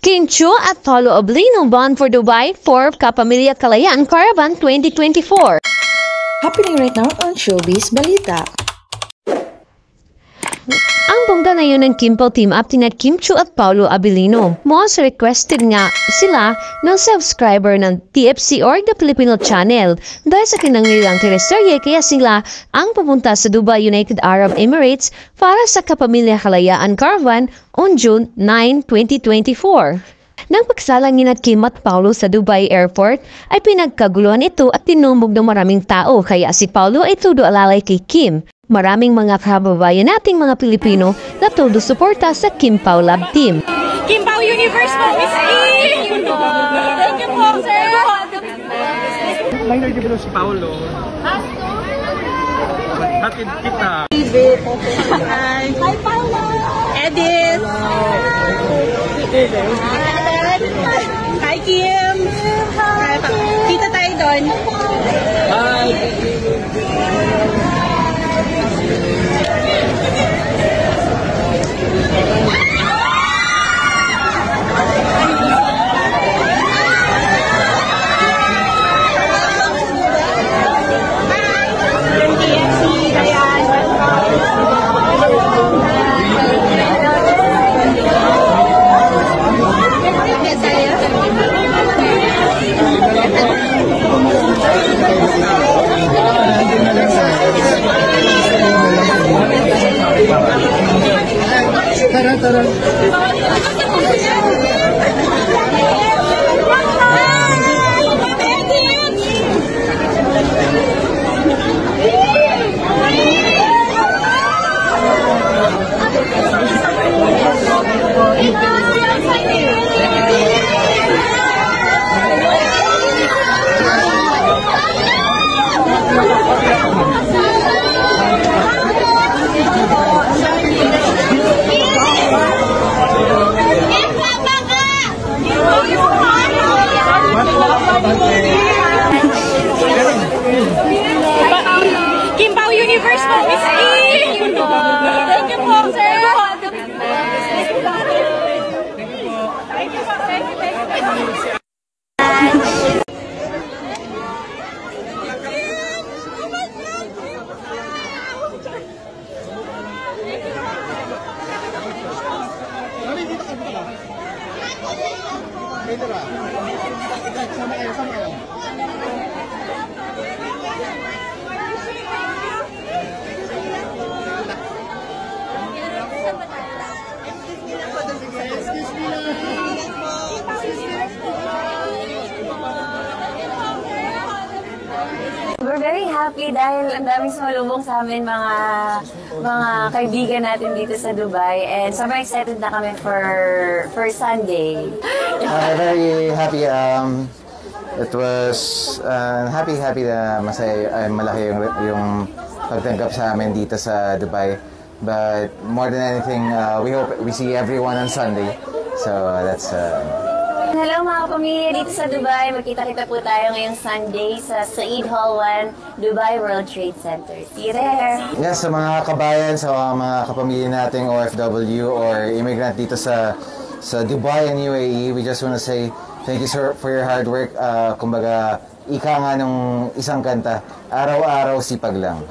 Kim Chiu at Paulo Oblino bond for Dubai for Kapamilya Kalayaan Caravan 2024. Happening right now on Showbiz Balita. Ang bongga ngayon ng Kimpal team up tina Kim Chiu at Paulo Abilino. Most requested nga sila ng subscriber ng TFC or The Filipino Channel. Dahil sa kinangilang teleserye kaya sila ang pupunta sa Dubai, United Arab Emirates para sa Kapamilya Kalayaan Caravan on June 9, 2024. Nang pagsalang ni Kim at Paulo sa Dubai Airport ay pinagkaguluhan ito at tinumbog ng maraming tao kaya si Paulo ay todo alalay kay Kim. Maraming mga kababayan nating mga Pilipino na todo suporta sa Kim Pao Lab Team. Kim Pao Universe po, Miss Kim! Thank you po, sir! Minor dito si Paulo. Hatid kita. Hi! Hi, Paula! Edith! Hi, Kim! Hi! Kita tayo doon. Hi! Tara. Kim Pao Universe po, Miss Kim! Thank you po, sir! We're very happy dahil ang daming sumalubong sa amin mga kaibigan natin dito sa Dubai and sobrang excited na kami for Sunday. Very happy. It was happy na masaya, malaki yung pagtanggap sa amin dito sa Dubai. But more than anything, we hope we see everyone on Sunday. So that's. Hello mga kapamilya dito sa Dubai. Magkita-kita po tayo ngayong Sunday sa Said Hall 1, Dubai World Trade Center. See you there! Yes, sa mga kabayan, sa mga kapamilya nating OFW or immigrant dito sa Dubai and UAE, we just want to say thank you sir for your hard work. Kumbaga, ika nga nung isang kanta, araw-araw sipag lang.